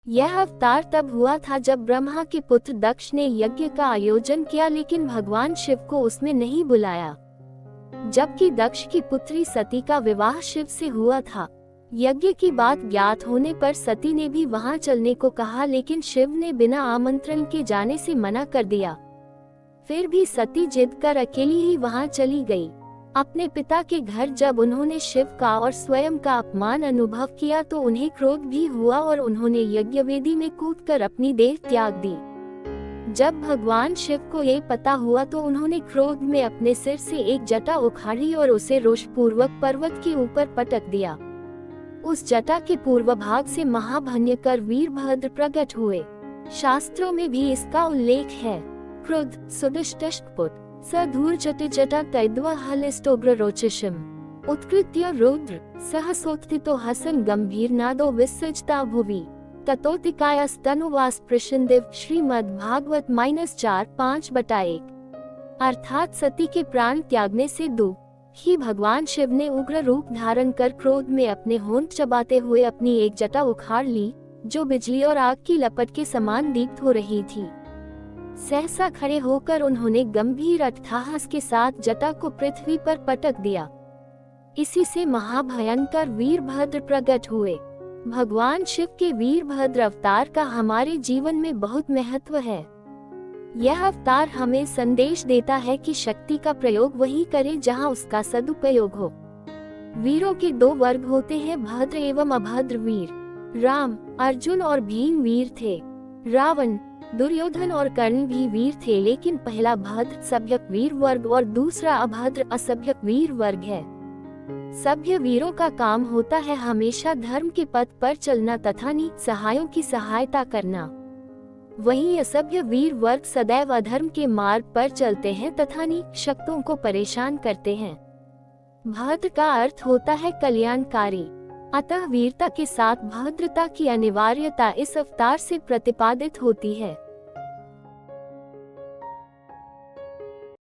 यह अवतार तब हुआ था जब ब्रह्मा के पुत्र दक्ष ने यज्ञ का आयोजन किया, लेकिन भगवान शिव को उसमें नहीं बुलाया। जबकि दक्ष की पुत्री सती का विवाह शिव से हुआ था। यज्ञ की बात ज्ञात होने पर सती ने भी वहां चलने को कहा, लेकिन शिव ने बिना आमंत्रण के जाने से मना कर दिया। फिर भी सती जिद कर अकेली ही वहां चली गई। अपने पिता के घर जब उन्होंने शिव का और स्वयं का अपमान अनुभव किया तो उन्हें क्रोध भी हुआ और उन्होंने यज्ञवेदी में कूदकर अपनी देह त्याग दी। जब भगवान शिव को ये पता हुआ तो उन्होंने क्रोध में अपने सिर से एक जटा उखाड़ी और उसे रोषपूर्वक पर्वत के ऊपर पटक दिया। उस जटा के पूर्व भाग से महाभयंकर वीरभद्र प्रकट हुए। शास्त्रों में भी इसका उल्लेख है। क्रुद्ध सुदिष्टपुट सधूर्जति जटा तैद्वा हलिष्टोग्र रोचिषम उत्कृत्य रुद्र सहसोत्थितो हसन गंभीर नादो विसृजता भुवि ततोतिकायस्तनुवास प्रशिंदिव श्रीमद् भागवत -4:5/1। अर्थात सती के प्राण त्यागने से दुख ही भगवान शिव ने उग्र रूप धारण कर क्रोध में अपने होंठ चबाते हुए अपनी एक जटा उखाड़ ली, जो बिजली और आग की लपट के समान दीप्त हो रही थी। सहसा खड़े होकर उन्होंने गंभीर अट्टहास के साथ जटा को पृथ्वी पर पटक दिया। इसी से महाभयंकर वीरभद्र प्रकट हुए। भगवान शिव के वीरभद्र अवतार का हमारे जीवन में बहुत महत्व है। यह अवतार हमें संदेश देता है कि शक्ति का प्रयोग वही करें जहां उसका सदुपयोग हो। वीरों के दो वर्ग होते हैं, भद्र एवं अभद्र वीर। राम, अर्जुन और भीम वीर थे। रावण, दुर्योधन और कर्ण भी वीर थे, लेकिन पहला भद्र सभ्यक वीर वर्ग और दूसरा अभद्र असभ्यक वीर वर्ग है। सभ्य वीरों का काम होता है हमेशा धर्म के पथ पर चलना तथा नीच सहायों की सहायता करना। वहीं असभ्य वीर वर्ग सदैव अधर्म के मार्ग पर चलते हैं तथा नीच शक्तों को परेशान करते हैं। भद्र का अर्थ होता है कल्याणकारी। अतः वीरता के साथ भद्रता की अनिवार्यता इस अवतार से प्रतिपादित होती है।